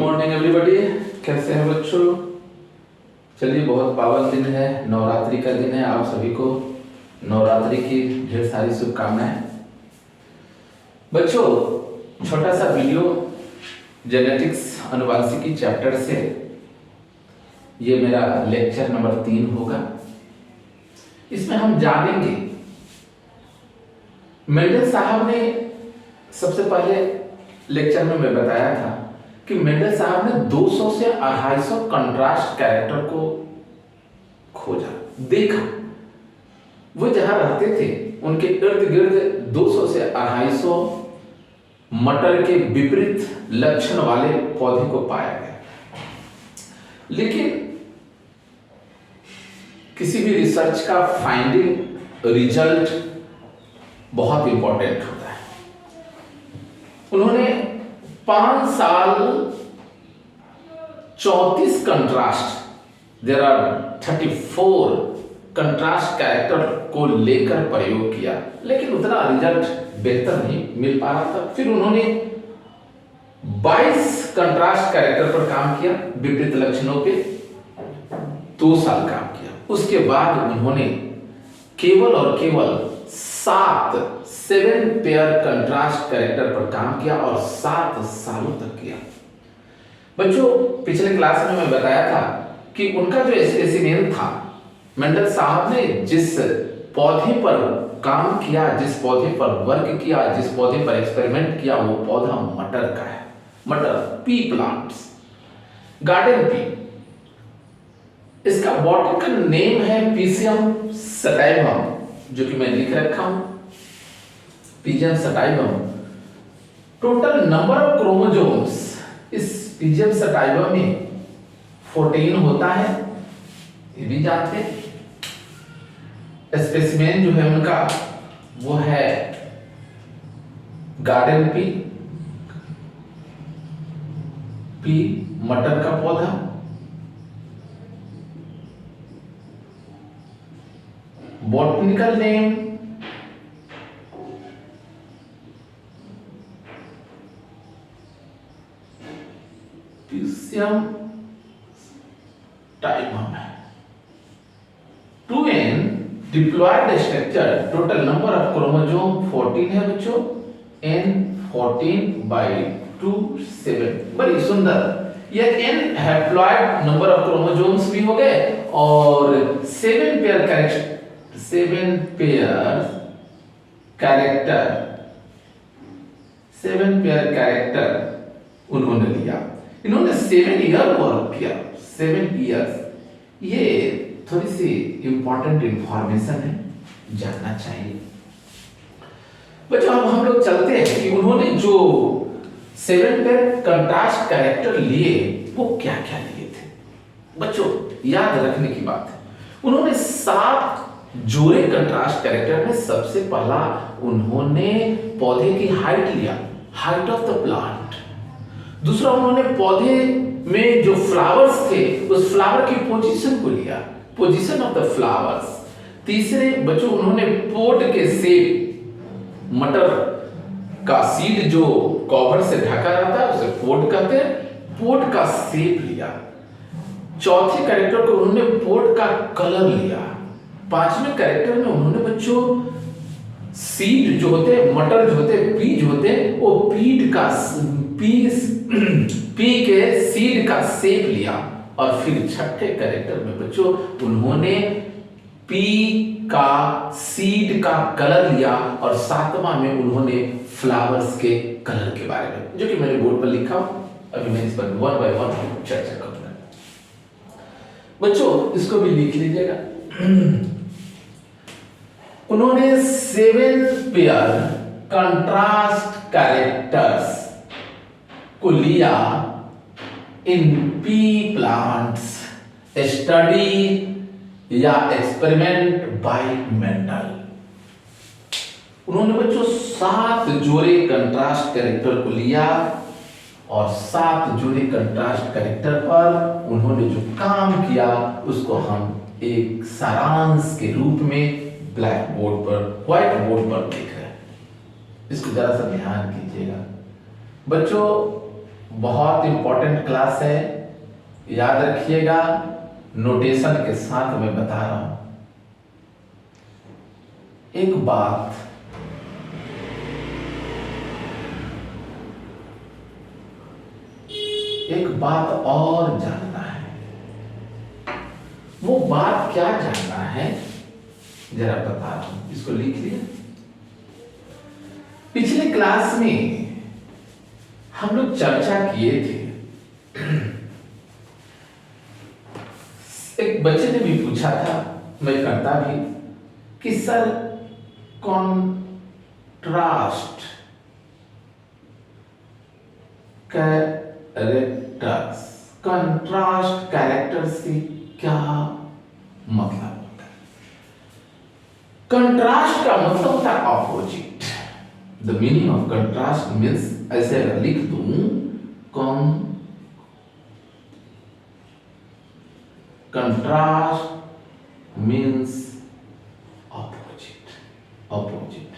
Morning everybody. कैसे हैं बच्चों? चलिए, बहुत पावन दिन है, नवरात्रि का दिन है। आप सभी को नवरात्रि की ढेर सारी शुभकामनाएं। बच्चों, छोटा सा वीडियो जेनेटिक्स अनुवांशिकी चैप्टर से, ये मेरा लेक्चर नंबर 3 होगा। इसमें हम जानेंगे, मेंडल साहब ने सबसे पहले लेक्चर में मैं बताया था कि मेंडल साहब ने 200 से 250 कंट्रास्ट कैरेक्टर को खोजा, देखा। वो जहां रहते थे उनके इर्द गिर्द 200 से 250 मटर के विपरीत लक्षण वाले पौधे को पाया गया। लेकिन किसी भी रिसर्च का फाइंडिंग रिजल्ट बहुत इंपॉर्टेंट होता है। उन्होंने 5 साल 34 contrast, there are 34 contrast character को लेकर प्रयोग किया, लेकिन उतना रिजल्ट बेहतर नहीं मिल पा रहा था। फिर उन्होंने 22 कंट्रास्ट कैरेक्टर पर काम किया, विपरीत लक्षणों पे 2 साल काम किया। उसके बाद उन्होंने केवल और केवल 7 पेयर कंट्रास्ट कैरेक्टर पर काम किया और 7 सालों तक किया। बच्चों, पिछले क्लास में मैं बताया था कि उनका जो स्पेसिमेन था, मेंडल साहब ने जिस पौधे पर काम किया, जिस पौधे पर वर्क किया, जिस पौधे पर एक्सपेरिमेंट किया, वो पौधा मटर का है। मटर, पी प्लांट्स, गार्डन पी। इसका बॉटनिकल नेम है पीसियम सटाइवम, जो कि मैं लिख रखा हूं, Pisum sativum. Total number of chromosomes इस पीजियम सटाइवम में 14 होता है, ये भी जानते हैं। स्पेसिमेन जो है उनका वो है गार्डन पी मटर का पौधा। बॉटनिकल नेम पीसियम टाइमम है। 2n diploid structure, total number of chromosome 14 है बच्चों। n 14/2 7, बड़ी सुंदर। यह n haploid number of chromosomes भी हो गए और 7 पेयर कैरेक्टर उन्होंने लिया। इन्होंने 7 ईयर वर्क किया, 7 इयर्स। ये थोड़ी सी इंपॉर्टेंट इंफॉर्मेशन है, जानना चाहिए बच्चों। अब हम लोग चलते हैं कि उन्होंने जो 7 पेयर कंट्रास्ट कैरेक्टर लिए, वो क्या क्या लिए थे। बच्चों, याद रखने की बात है, उन्होंने 7 जोड़े कंट्रास्ट कैरेक्टर में सबसे पहला उन्होंने पौधे की हाइट लिया, हाइट ऑफ द प्लांट। दूसरा, उन्होंने पौधे में जो फ्लावर्स थे उस फ्लावर की पोजीशन को लिया, पोजीशन ऑफ द फ्लावर्स। तीसरे बच्चों, उन्होंने पोट के सेप, मटर का सीड जो कवर से ढका रहता है उसे पोट कहते हैं, पोट का सेप लिया। चौथे कैरेक्टर को उन्होंने पोट का कलर लिया। 5वें कैरेक्टर में उन्होंने बच्चों सीड जो होते, मटर जो होते, बीज होते, वो पी के सीड का शेप लिया। और फिर छठे कैरेक्टर में बच्चों उन्होंने पी का सीड का कलर लिया और 7वां में उन्होंने फ्लावर्स के कलर के बारे में, जो कि मैंने बोर्ड पर लिखा। अभी मैं इस पर 1 बाय 1 चर्चा करूंगा। बच्चों, इसको भी लिख लीजिएगा। उन्होंने 7 पेयर कंट्रास्ट कैरेक्टर्स को लिया इन पी प्लांट्स स्टडी या एक्सपेरिमेंट बाय मेंडल। उन्होंने बच्चों 7 जोड़े कंट्रास्ट कैरेक्टर को लिया और 7 जोड़े कंट्रास्ट कैरेक्टर पर उन्होंने जो काम किया उसको हम एक सारांश के रूप में ब्लैक बोर्ड पर, व्हाइट बोर्ड पर देख रहे हैं। इसको जरा सा ध्यान कीजिएगा बच्चों। बहुत इंपॉर्टेंट क्लास है, याद रखिएगा, नोटेशन के साथ मैं बता रहा हूं। एक बात और जानना है। वो बात क्या जानना है जरा बता रहा हूं, इसको लिख लिया। पिछले क्लास में हम लोग चर्चा किए थे, एक बच्चे ने भी पूछा था, मैं करता भी, कि sir contrast characters, contrast character से क्या मतलब होता है? कंट्रास्ट का मतलब होता है opposite. The meaning of contrast means, ऐसे अगर लिख दूं, कंट्रास्ट मीन्स ऑपोजिट, ऑपोजिट,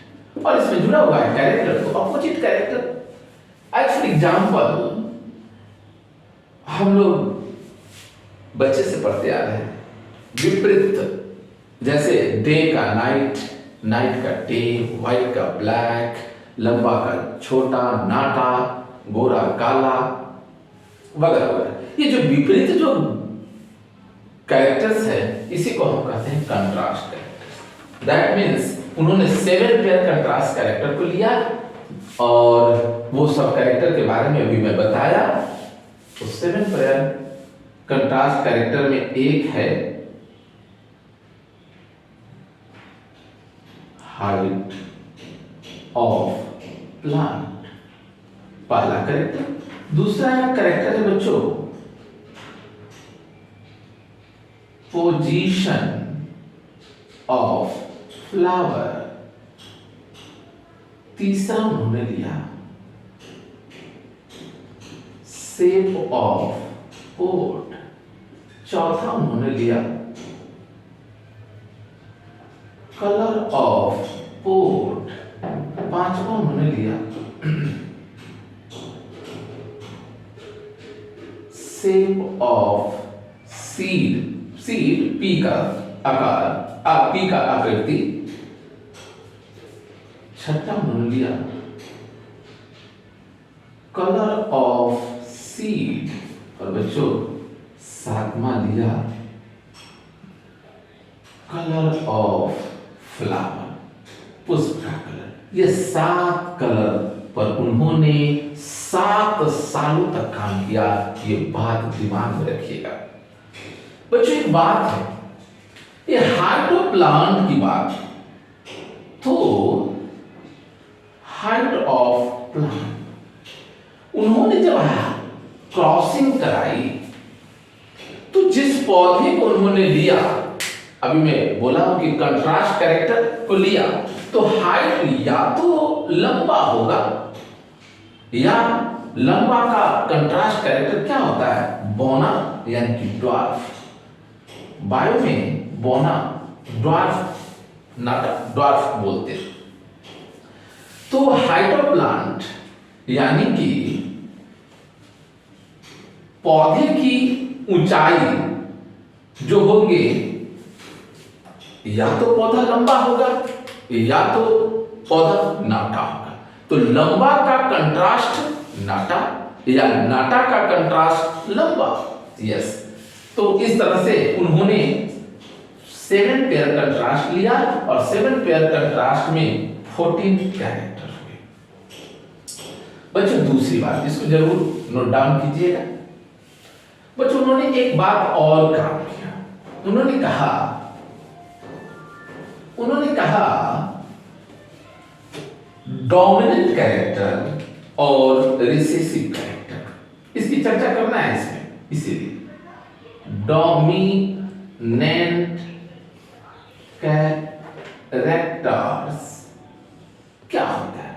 और इसमें जुड़ा हुआ है कैरेक्टर, तो ऑपोजिट कैरेक्टर। फॉर एग्जाम्पल, हम लोग बच्चे से पढ़ते आ रहे हैं, विपरीत, जैसे डे का नाइट, नाइट का डे, व्हाइट का ब्लैक, लंबा का छोटा, नाटा, गोरा काला, वगैरह वगैरह। ये जो विपरीत जो कैरेक्टर्स है, इसी को हम कहते हैं कंट्रास्ट कैरेक्टर्स। दैट मीन्स उन्होंने 7 पेयर कंट्रास्ट कैरेक्टर को लिया, और वो सब कैरेक्टर के बारे में अभी मैं बताया। तो 7 पेयर कंट्रास्ट कैरेक्टर में एक है हाइट ऑफ प्लांट, पहला कैरेक्टर। दूसरा कैरेक्टर है बच्चों पोजीशन ऑफ फ्लावर। तीसरा उन्होंने लिया शेप ऑफ पोट। चौथा उन्होंने लिया कलर ऑफ पोट। पांचवा उन्होंने लिया shape of seed. Seed P का आकार, पी का आकृति। छठा उन्होंने लिया कलर ऑफ सीड, और बच्चों सातवां लिया कलर ऑफ फ्लावर, पुष्प का कलर। ये 7 कलर पर उन्होंने 7 सालों तक काम किया। ये बात दिमाग में रखिएगा बच्चों। एक बात है, ये हाइट ऑफ प्लांट की बात, तो हाइट ऑफ प्लांट उन्होंने जब क्रॉसिंग कराई, तो जिस पौधे को उन्होंने लिया, अभी मैं बोला हूं कि कंट्रास्ट कैरेक्टर को लिया, तो हाइट या तो लंबा होगा, या लंबा का कंट्रास्ट कैरेक्टर क्या होता है? बौना, यानी कि ड्वार्फ। बायो में बौना, ड्वार्फ, नाटा, ड्वार्फ बोलते हैं। तो हाइट ऑफ प्लांट यानी कि पौधे की ऊंचाई जो होंगे, या तो पौधा लंबा होगा या तो पौधा नाटा होगा। तो लंबा का कंट्रास्ट नाटा, या नाटा का कंट्रास्ट लंबा। यस, तो इस तरह से उन्होंने 7 पेयर कंट्रास्ट लिया, और 7 पेयर कंट्रास्ट में 14 कैरेक्टर हुए। बच्चों दूसरी बात, इसको जरूर नोट डाउन कीजिएगा। बच्चों उन्होंने एक बात और काम किया। उन्होंने कहा डोमिनेंट कैरेक्टर और रिसेसिव कैरेक्टर, इसकी चर्चा करना है इसमें, इसीलिए डोमिनेंट कैरेक्टर्स क्या होता है?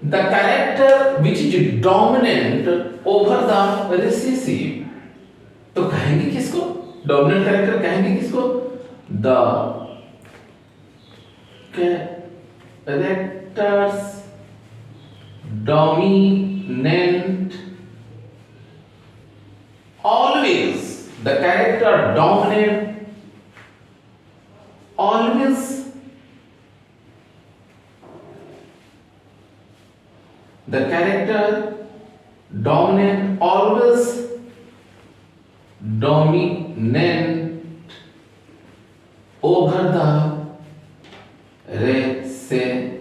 The character which is dominant over the recessive. तो कहेंगे किसको? डोमिनेंट कैरेक्टर कहेंगे किसको? The characters dominant always the character dominant, always the character dominant, always dominant over the recessive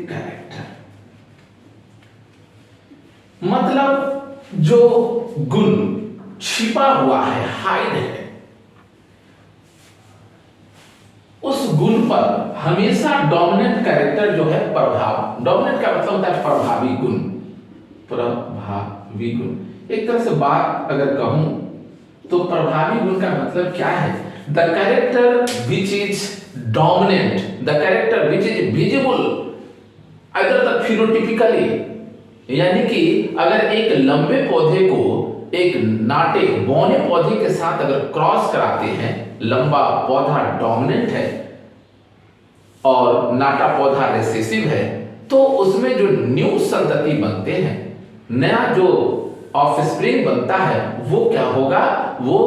character। मतलब जो गुण छिपा हुआ है, हाइड है, उस गुण पर हमेशा डोमिनेंट कैरेक्टर जो है प्रभाव, डोमिनेंट का मतलब होता है प्रभावी गुण, प्रभावी गुण। एक तरह से बात अगर कहूं तो प्रभावी गुण का मतलब क्या है? The character which is dominant, the character which is visible अगर तक फिनोटिपिकली, यानी कि अगर एक लंबे पौधे को एक नाटे बौने पौधे के साथ अगर क्रॉस कराते हैं, लंबा पौधा डोमिनेंट है और नाटा पौधा रिसेसिव है, तो उसमें जो न्यू संतति बनते हैं, नया जो ऑफस्प्रिंग बनता है, वो क्या होगा? वो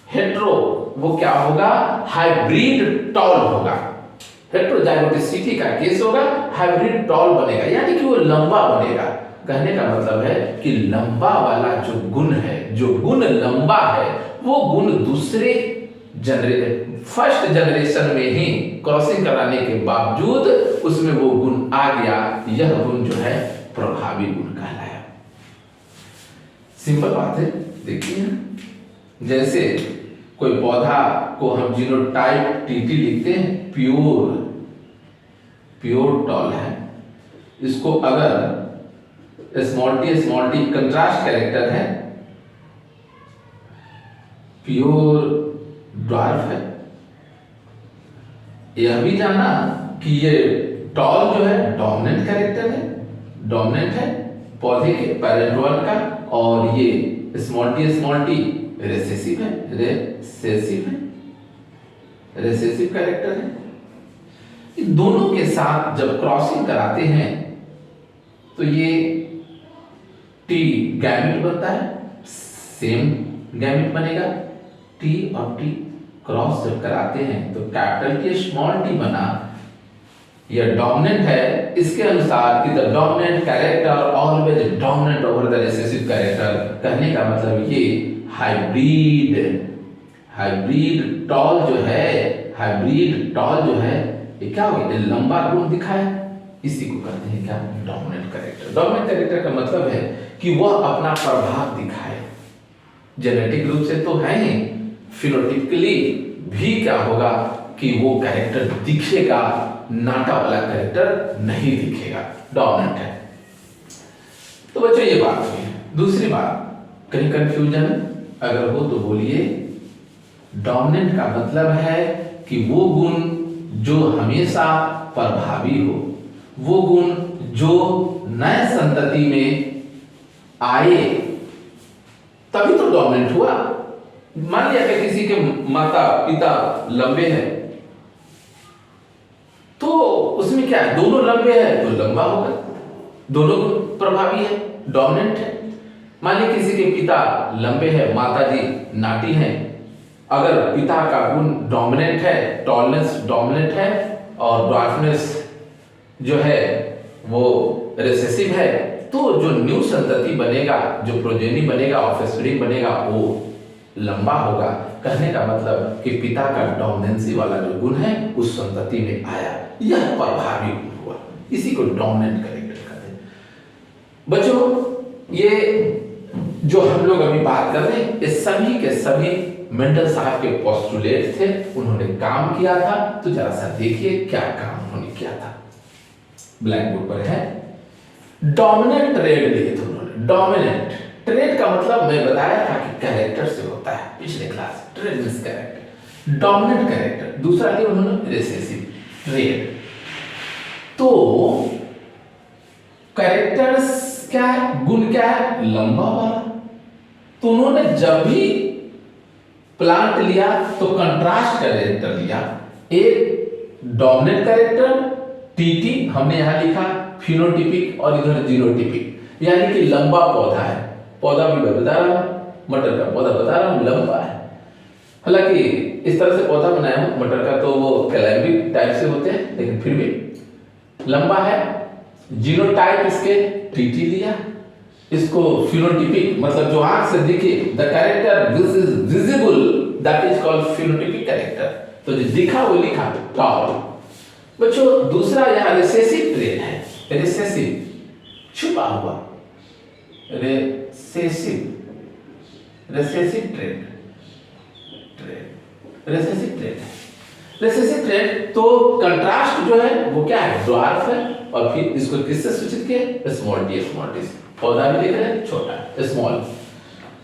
हेट्रो, वो क्या होगा? हाइब्रिड टॉल होगा। हेट्रोजाइगोटिसिटी का केस होगा, हाइब्रिड टॉल बनेगा, यानी कि वो लंबा बनेगा। कहने का मतलब है कि लंबा वाला जो गुण है, जो गुण लंबा है, वो गुण दूसरे फर्स्ट जनरेशन में ही क्रॉसिंग कराने के बावजूद उसमें वो गुण आ गया। यह गुण जो है प्रभावी गुण कहलाया। सिंपल बात है, देखिए जैसे कोई पौधा को हम जीनोटाइप टीटी लिखते हैं, प्योर टॉल है। इसको अगर स्मॉल टी कंट्रास्ट कैरेक्टर है, प्योर ड्वार्फ है। यह भी जाना कि ये टॉल जो है डोमिनेंट कैरेक्टर है, डोमिनेंट है पौधे के पैरेंटल का, और ये स्मॉल टी रिसेसिव है, रिसेसिव कैरेक्टर है। इन दोनों के साथ जब क्रॉसिंग कराते हैं तो ये टी गैमेट बनता है, सेम गैमेट बनेगा। टी और टी क्रॉस जब कराते हैं तो कैपिटल टी स्मॉल टी बना, यह डोमिनेंट है। इसके अनुसार कि the dominant character always dominant over the recessive character, कहने का मतलब ये हाइब्रिड टॉल जो है ये क्या हो गया? लंबा गुण दिखाया, इसी को कहते हैं क्या? Dominant character. डोमिनेंट कैरेक्टर का मतलब है कि वह अपना प्रभाव दिखाए। जेनेटिक रूप से तो है ही, फिनोटिपिकली भी क्या होगा कि वो कैरेक्टर दिखेगा, नाटा वाला कैरेक्टर नहीं दिखेगा, डोमिनेंट है। तो बच्चों ये बात हुई। दूसरी बात, कहीं कंफ्यूजन अगर हो तो बोलिए। डोमिनेंट का मतलब है कि वो गुण जो हमेशा प्रभावी हो, वो गुण जो नए संतति में आए तभी तो डोमिनेंट हुआ। मान लिया कि किसी के माता पिता लंबे हैं, तो उसमें क्या है? दोनों लंबे हैं तो लंबा होगा, दोनों प्रभावी है, डोमिनेंट है। मान लीजिए किसी के पिता लंबे हैं, माता जी नाटी हैं, अगर पिता का गुण डोमिनेंट है, टॉलनेस डोमिनेंट है और ड्वार्फनेस जो है वो रिसेसिव है, तो जो न्यू संतति बनेगा, जो प्रोजेनी बनेगा, ऑफस्प्रिंग बनेगा, वो लंबा होगा। कहने का मतलब कि पिता का डोमिनेंसी वाला जो गुण है उस संतति में आया, यह प्रभावी गुण हुआ, इसी को डोमिनेंट कैरेक्टर कहते हैं। बच्चों ये जो हम लोग अभी बात कर रहे हैं, ये सभी के सभी मेंडल साहब के पोस्टुलेट थे, उन्होंने काम किया था। तो जरा सा देखिए क्या काम उन्होंने किया था। ब्लैक बोर्ड पर है, डोमिनेंट ट्रेड लिए थे उन्होंने। डोमिनेंट ट्रेड का मतलब मैं बताया था कि कैरेक्टर से होता है पिछले class, trade means character, dominant character. दूसरा लिए उन्होंने रिसेसिव ट्रेड। तो कैरेक्टर्स क्या है, गुण क्या है? लंबा वाला। तो उन्होंने जब भी प्लांट लिया तो कंट्रास्ट कैरेक्टर लिया, एक डोमिनेंट कैरेक्टर टीटी हमने यहां लिखा, फिनोटिपिक, और इधर जीनोटिपिक, यानी कि लंबा पौधा है। पौधा भी मैं बता रहा हूँ, मटर का पौधा बता रहा हूँ, लंबा है। हालांकि इस तरह से पौधा बनाया हूँ मटर का, तो वो कैलेंबिक टाइप से होते हैं, लेकिन फिर भी लंबा है। जीनोटाइप इसके टीटी लिया, इसको फिनोटिपिक मतलब जो आंख से दिखे, the character this is visible that is called phenotypic character, तो जो दिखा वो लिखा टॉल। बच्चों दूसरा यहाँ रिसेसिव ट्रेट है, रिसेसिव छुपा हुआ, recessive trait, recessive trait, recessive trait. तो कंट्रास्ट जो है वो क्या है, ड्वार्फ है। और फिर इसको किससे सूचित किया, स्मॉल डी, स्मॉल डी, पौधा भी लिख रहे हैं छोटा स्मॉल।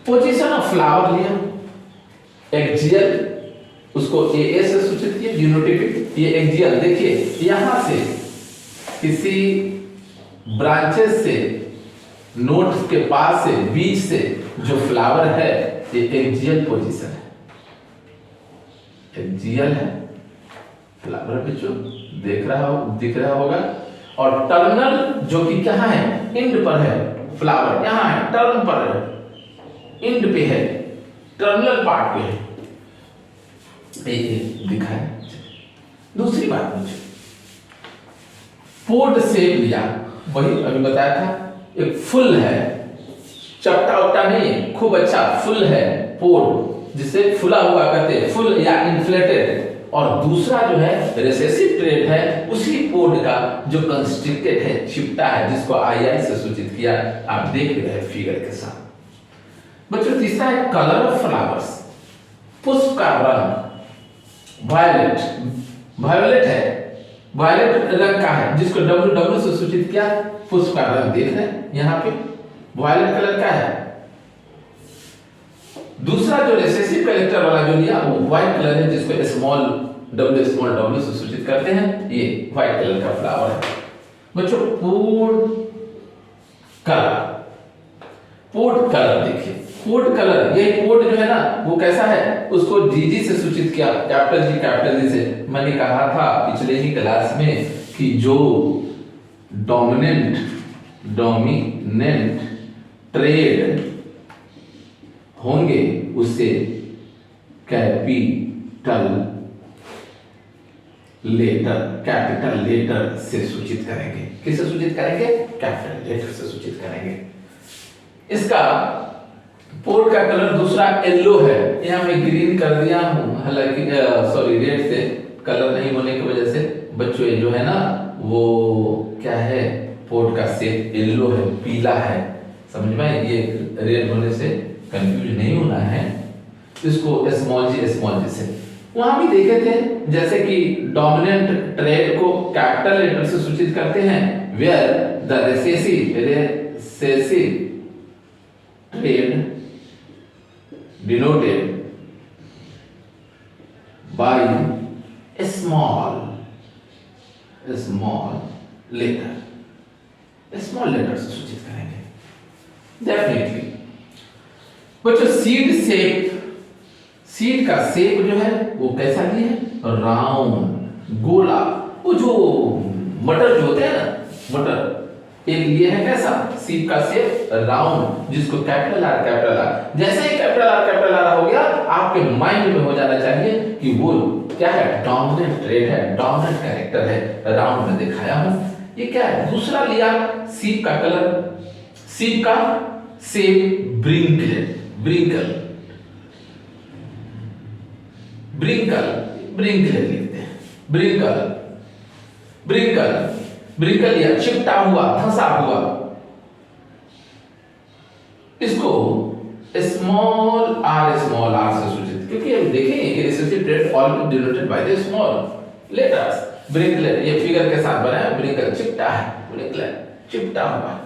पोजीशन ऑफ फ्लावर लिया, एक्जियल, उसको ए से सूचित किया, यूनोटिपिक। ये एक्जियल देखिए, यहां से किसी ब्रांचेस से, नोट के पास से, बीच से जो फ्लावर है, ये एक्जियल पोजीशन है, एक्जियल है फ्लावर पे जो दिख रहा होगा। और टर्मिनल जो कि कहाँ है, इंड पर है, फ्लावर यहाँ है, टर्न पर है, इंड पे है, टर्मिनल पार्ट पे है, दिखा है। दूसरी बात मुझे पोर्ट शेप लिया, वही अभी बताया था, एक फुल है, चपटा उपटा नहीं है, खूब अच्छा फुल है पोर्ट, जिसे फुला हुआ कहते हैं, फुल या इन्फ्लेटेड। और दूसरा जो है रिसेसिव ट्रेट है, उसी पोर्ट का जो कंस्ट्रिक्टेड है, चिपटा है, जिसको आई से सूचित किया, आप देख रहे हैं फिगर के साथ। बच्चों तीसरा है कलर ऑफ फ्लावर्स, पुष्प का रंग, वायलेट, वायलेट है, वायलेट रंग का है, जिसको डब्ल्यू से सूचित किया, पुष्प का रंग देख रहे हैं यहाँ पे, वायलेट कलर का है। दूसरा जो रिसेसिव कैरेक्टर वाला जो लिया वो व्हाइट कलर है, जिसको स्मॉल डब्ल्यू से सूचित करते हैं, ये व्हाइट कलर का फ्लावर है। बच्चों पोर्ट कलर देखिए, पोर्ट कलर, ये पोर्ट जो है ना वो कैसा है, उसको जीजी से सूचित किया, कैपिटल जी से। मैंने कहा था पिछले ही क्लास में कि जो डोमिनेंट ट्रेड होंगे उससे कैपिटल लेटर से सूचित करेंगे। किससे सूचित करेंगे, कैपिटल लेटर से सूचित करेंगे। इसका पोर्ट का कलर दूसरा येलो है, यहां मैं ग्रीन कर दिया हूं, हालांकि सॉरी रेड से, कलर नहीं होने की वजह से बच्चों ये जो है ना वो क्या है, पोर्ट का शेप येलो है, पीला है, समझ में, ये रेड होने से कंफ्यूज नहीं होना है। इसको स्मॉल जी से वहां भी देखे थे, जैसे कि डोमिनेंट ट्रेड को कैपिटल लेटर से सूचित करते हैं, where the recessive trait denoted by small letter से सूचित करेंगे डेफिनेटली। बच्चों सीड का शेप जो है वो कैसा भी है, राउंड, गोला। वो जो मटर जो होते हैं ना, मटर एक ये है कैसा, सीड का शेप राउंड, जिसको कैपिटल आर, जैसे ही कैपिटल आर हो गया, आपके माइंड में हो जाना चाहिए कि वो क्या है, डोमिनेंट ट्रेड है, डोमिनेंट कैरेक्टर है, राउंड में दिखाया हूं। ये क्या है, दूसरा लिया, सीड का कलर, सीड का शेप ब्रिंकल लिखते हैं, ब्रिंकल या चिपटा हुआ, धंसा हुआ। इसको स्मॉल आर से सूचित, क्योंकि हम देखेंगे कि recessive trait always denoted by the small letters. ब्रिंकलेट ये फिगर के साथ बनाया, ब्रिंकल चिपटा है, ब्रिंकलेट चिपटा हुआ।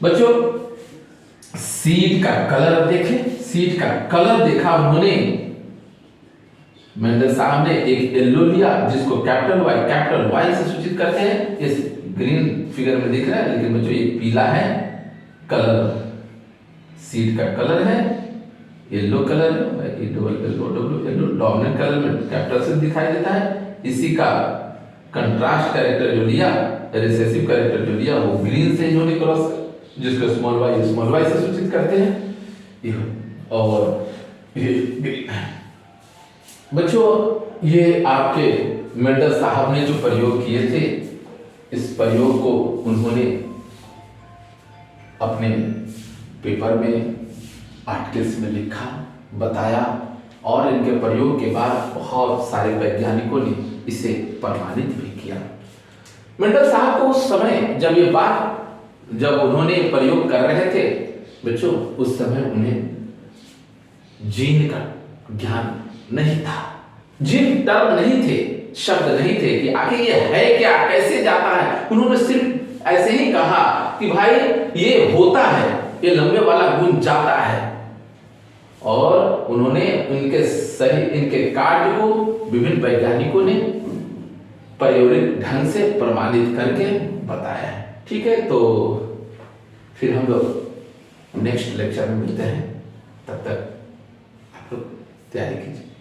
बच्चों सीड का कलर देखें, सीड का कलर देखा उन्होंने, मेंडल साहब ने एक येलो लिया, जिसको कैपिटल वाई से सूचित करते हैं, इस ग्रीन फिगर में दिख रहा है, लेकिन बच्चों ये पीला है कलर, सीड का कलर है, येलो कलर है, येलो डोमिनेंट कलर में कैपिटल से दिखाई देता है। इसी का कंट्रास्ट कैरेक्टर जो लिया, रिसेसिव कैरेक्टर जो लिया, वो ग्रीन से इन्होंने क्रॉस जिसको स्मॉल वाई से सूचित करते हैं। और ये बच्चों, ये आपके मेंडल साहब ने जो प्रयोग किए थे, इस प्रयोग को उन्होंने अपने पेपर में आर्टिकल्स में लिखा, बताया, और इनके प्रयोग के बाद बहुत सारे वैज्ञानिकों ने इसे प्रमाणित भी किया। मेंडल साहब को उस समय जब उन्होंने प्रयोग कर रहे थे बच्चों, उस समय उन्हें जीन का ज्ञान नहीं था, जीन टर्म नहीं थे, शब्द नहीं थे कि आखिर ये है क्या, कैसे जाता है। उन्होंने सिर्फ ऐसे ही कहा कि भाई ये होता है, ये लंबे वाला गुण जाता है। और उन्होंने इनके कार्य को विभिन्न वैज्ञानिकों ने प्रायोगिक ढंग से प्रमाणित करके बताया है। ठीक है, तो फिर हम लोग नेक्स्ट लेक्चर में मिलते हैं। तब तक आप लोग तैयारी कीजिए।